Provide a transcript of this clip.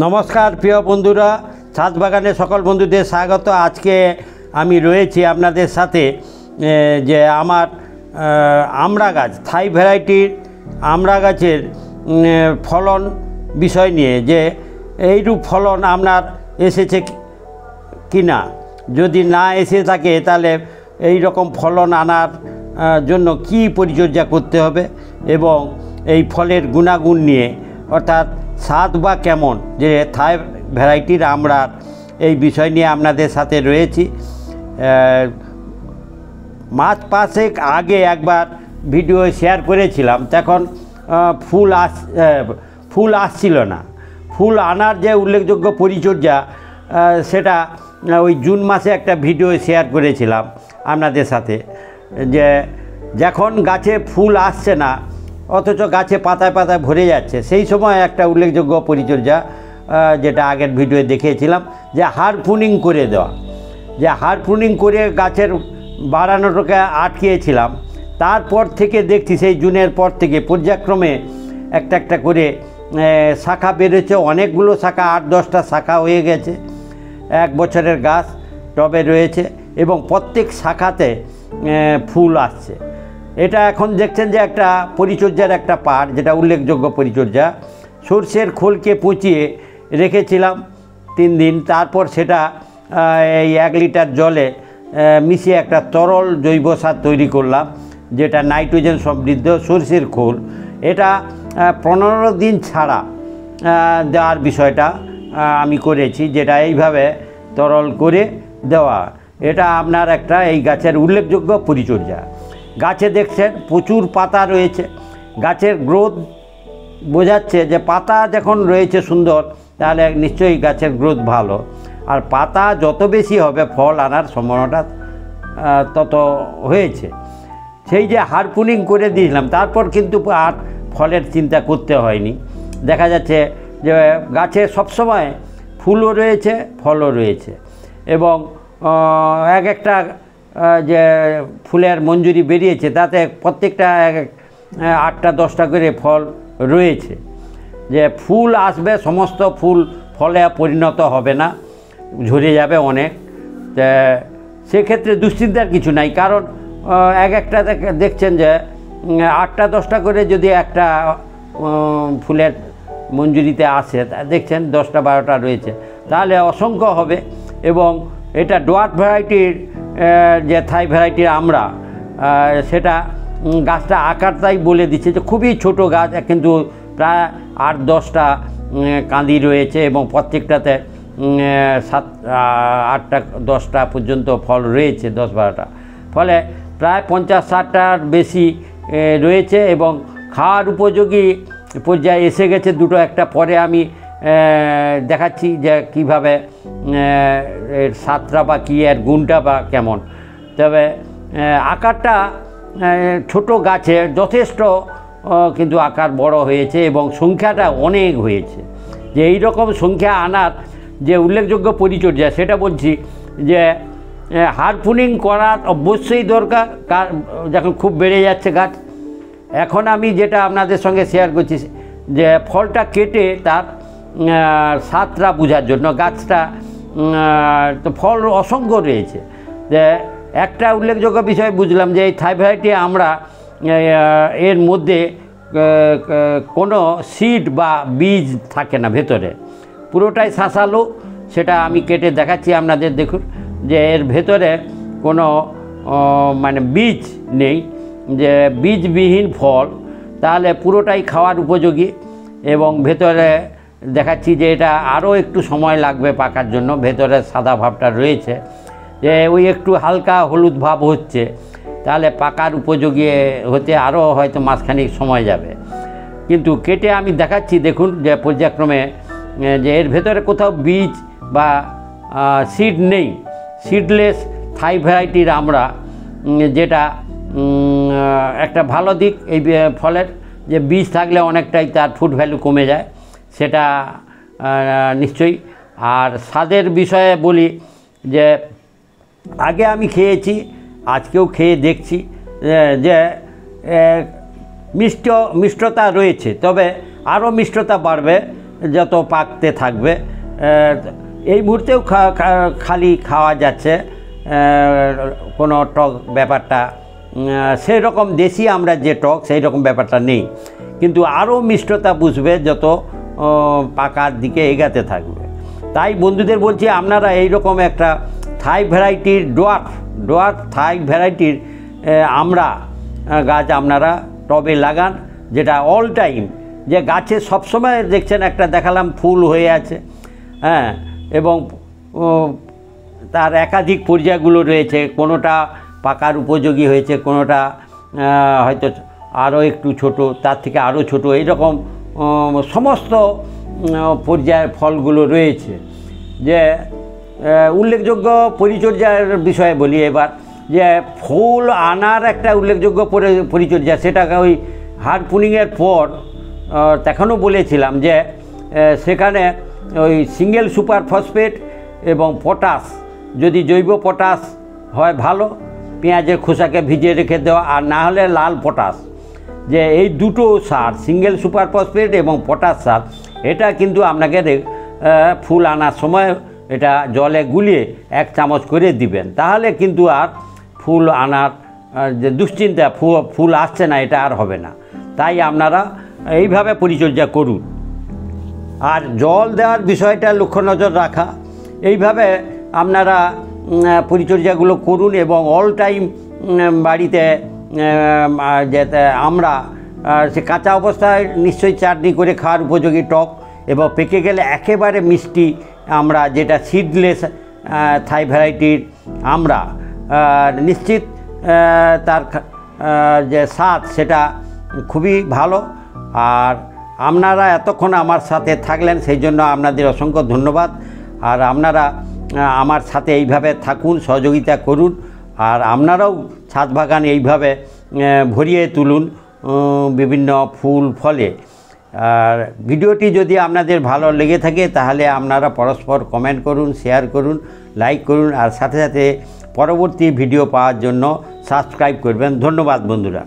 নমস্কার প্রিয় বন্ধুরা, ছাদ বাগানে সকল বন্ধুদের স্বাগত। আজকে আমি রয়েছি আপনাদের সাথে যে আমার আমড়া গাছ, থাই ভ্যারাইটির আমড়া গাছের ফলন বিষয় নিয়ে, যে এইরূপ ফলন আপনার এসেছে কি না। যদি না এসে থাকে তাহলে এই রকম ফলন আনার জন্য কি পরিচর্যা করতে হবে এবং এই ফলের গুণাগুণ নিয়ে, অর্থাৎ স্বাদ বা কেমন, যে থাই ভ্যারাইটির আমড়ার এই বিষয় নিয়ে আপনাদের সাথে রয়েছি। মাস পাঁচেক আগে একবার ভিডিও শেয়ার করেছিলাম, তখন ফুল আসছিল না। ফুল আনার যে উল্লেখযোগ্য পরিচর্যা, সেটা ওই জুন মাসে একটা ভিডিও শেয়ার করেছিলাম আপনাদের সাথে, যে যখন গাছে ফুল আসছে না অথচ গাছে পাতায় পাতায় ভরে যাচ্ছে, সেই সময় একটা উল্লেখযোগ্য পরিচর্যা, যেটা আগের ভিডিওয়ে দেখিয়েছিলাম, যে হাড় প্রুনিং করে দেওয়া। যে হাড় প্রুনিং করে গাছের বাড়ানোটাকে আটকিয়েছিলাম, তারপর থেকে দেখছি সেই জুনের পর থেকে পর্যায়ক্রমে একটা একটা করে শাখা বেরোচ্ছে। অনেকগুলো শাখা, 8-10টা শাখা হয়ে গেছে। 1 বছরের গাছ টবে রয়েছে এবং প্রত্যেক শাখাতে ফুল আসছে। এটা এখন দেখছেন যে একটা পরিচর্যার একটা পার্ট, যেটা উল্লেখযোগ্য পরিচর্যা। সরষের খোলকে পচিয়ে রেখেছিলাম 3 দিন, তারপর সেটা এই 1 লিটার জলে মিশিয়ে একটা তরল জৈব সার তৈরি করলাম, যেটা নাইট্রোজেন সমৃদ্ধ সরষের খোল। এটা 15 দিন ছাড়া দেওয়ার বিষয়টা আমি করেছি, যেটা এইভাবে তরল করে দেওয়া। এটা আপনার একটা এই গাছের উল্লেখযোগ্য পরিচর্যা। গাছে দেখছেন প্রচুর পাতা রয়েছে, গাছের গ্রোথ বোঝাচ্ছে যে পাতা যখন রয়েছে সুন্দর, তাহলে নিশ্চয়ই গাছের গ্রোথ ভালো। আর পাতা যত বেশি হবে ফল আনার সম্ভাবনাটা তত হয়েছে। সেই যে হাড় প্রুনিং করে দিয়েছিলাম, তারপর কিন্তু আর ফলের চিন্তা করতে হয়নি। দেখা যাচ্ছে যে গাছে সবসময় ফুলও রয়েছে, ফলও রয়েছে এবং একটা যে ফুলের মঞ্জুরি বেরিয়েছে, তাতে প্রত্যেকটা 8টা-10টা করে ফল রয়েছে। যে ফুল আসবে, সমস্ত ফুল ফলে পরিণত হবে না, ঝরে যাবে অনেক। সেক্ষেত্রে দুশ্চিন্তার কিছু নাই, কারণ একটা দেখছেন যে 8টা-10টা করে যদি একটা ফুলের মঞ্জুরিতে আসে, দেখছেন 10টা-12টা রয়েছে, তাহলে অসংখ্য হবে। এবং এটা ডোয়ার্ফ ভ্যারাইটির যে থাই ভ্যারাইটির আমড়া, সেটা গাছটা আকারটাই বলে দিচ্ছে যে খুবই ছোট গাছ, কিন্তু প্রায় 8-10টা কাঁদি রয়েছে এবং প্রত্যেকটাতে 8টা-10টা পর্যন্ত ফল রয়েছে, 10-12টা। ফলে প্রায় 50-60টার বেশি রয়েছে এবং খাওয়ার উপযোগী পর্যায়ে এসে গেছে। দুটো একটা পরে আমি দেখাচ্ছি যে কীভাবে এর স্বাদটা বা কী, এর গুণটা বা কেমন। তবে আকারটা ছোট গাছে যথেষ্ট, কিন্তু আকার বড় হয়েছে এবং সংখ্যাটা অনেক হয়েছে। যে এই রকম সংখ্যা আনার যে উল্লেখযোগ্য পরিচর্যা, সেটা বলছি যে হাড় প্রুনিং করার অবশ্যই দরকার, যখন খুব বেড়ে যাচ্ছে গাছ। এখন আমি যেটা আপনাদের সঙ্গে শেয়ার করছি, যে ফলটা কেটে তার স্বাদটা বোঝার জন্য, গাছটা তো ফল অসংখ্য রয়েছে। যে একটা উল্লেখযোগ্য বিষয় বুঝলাম যে এই থাই ভ্যারাইটি আমরা এর মধ্যে কোনো সিড বা বীজ থাকে না ভেতরে, পুরোটাই শাঁসালো। সেটা আমি কেটে দেখাচ্ছি আপনাদের, দেখুন যে এর ভেতরে কোনো মানে বীজ নেই, যে বীজবিহীন ফল, তাহলে পুরোটাই খাওয়ার উপযোগী। এবং ভেতরে দেখাচ্ছি যে এটা আরও একটু সময় লাগবে পাকার জন্য, ভেতরে সাদা ভাবটা রয়েছে, যে ওই একটু হালকা হলুদ ভাব হচ্ছে, তাহলে পাকার উপযোগী হতে আরও হয়তো মাসখানেক সময় যাবে। কিন্তু কেটে আমি দেখাচ্ছি, দেখুন যে পর্যায়ক্রমে যে এর ভেতরে কোথাও বীজ বা সিড নেই। সিডলেস থাই ভ্যারাইটির আমরা, যেটা একটা ভালো দিক এই ফলের, যে বীজ থাকলে অনেকটাই তার ফুড ভ্যালু কমে যায়, সেটা নিশ্চয়ই। আর স্বাদের বিষয়ে বলি, যে আগে আমি আজকেও খেয়ে দেখছি যে মিষ্টতা রয়েছে, তবে আরও মিষ্টতা বাড়বে যত পাকতে থাকবে এই মুহূর্তেও খালি খাওয়া যাচ্ছে, কোনো টক ব্যাপারটা সেই রকম দেশি আমরা যে টক সেই রকম ব্যাপারটা নেই, কিন্তু আরও মিষ্টতা বুঝবে যত পাকার দিকে এগাতে থাকবে। তাই বন্ধুদের বলছি, আপনারা এই রকম একটা থাই ভ্যারাইটির ডোয়ার্ফ থাই ভ্যারাইটির আমরা গাছ আপনারা টবে লাগান, যেটা অল টাইম, যে গাছে সবসময় দেখছেন একটা দেখালাম ফুল হয়ে আছে, হ্যাঁ, এবং তার একাধিক পর্যায়গুলো রয়েছে, কোনোটা পাকার উপযোগী হয়েছে, কোনোটা হয়তো আরও একটু ছোট, তার থেকে আরও ছোট, এইরকম সমস্ত পর্যায়ের ফলগুলো রয়েছে। যে উল্লেখযোগ্য পরিচর্যার বিষয়ে বলি এবার, যে ফুল আনার একটা উল্লেখযোগ্য পরিচর্যা, সেটাকে ওই হার্ডপুনিংয়ের পর তখনও বলেছিলাম যে সেখানে ওই সিঙ্গেল সুপার ফসফেট এবং পটাশ, যদি জৈব পটাশ হয় ভালো, পেঁয়াজের খোসাকে ভিজিয়ে রেখে দেওয়া, আর না হলে লাল পটাশ, যে এই দুটো সার সিঙ্গেল সুপার ফসফেট এবং পটাশ সার, এটা কিন্তু আপনাকে ফুল আনার সময় এটা জলে গুলিয়ে 1 চামচ করে দিবেন, তাহলে কিন্তু আর ফুল আনার যে দুশ্চিন্তা ফুল আসছে না এটা আর হবে না। তাই আপনারা এইভাবে পরিচর্যা করুন। আর জল দেওয়ার বিষয়টা লক্ষ্য নজর রাখা, এইভাবে আপনারা পরিচর্যাগুলো করুন, এবং অল টাইম বাড়িতে যেতে আমরা সে কাঁচা অবস্থায় নিশ্চয়ই চাটনি করে খাওয়ার উপযোগী টক, এবং পেকে গেলে একেবারে মিষ্টি আমরা যেটা সিডলেস থাই ভ্যারাইটির আমরা নিশ্চিত তার যে স্বাদ সেটা খুবই ভালো। আর আপনারা এতক্ষণ আমার সাথে থাকলেন, সেই জন্য আপনাদের অসংখ্য ধন্যবাদ। আর আপনারা আমার সাথে এইভাবে থাকুন, সহযোগিতা করুন, আর আপনারাও ছাদ বাগান এইভাবে ভরিয়ে তুলুন বিভিন্ন ফুল ফলে। আর ভিডিওটি যদি আপনাদের ভালো লেগে থাকে তাহলে আপনারা পরস্পর কমেন্ট করুন, শেয়ার করুন, লাইক করুন, আর সাথে সাথে পরবর্তী ভিডিও পাওয়ার জন্য সাবস্ক্রাইব করবেন। ধন্যবাদ বন্ধুরা।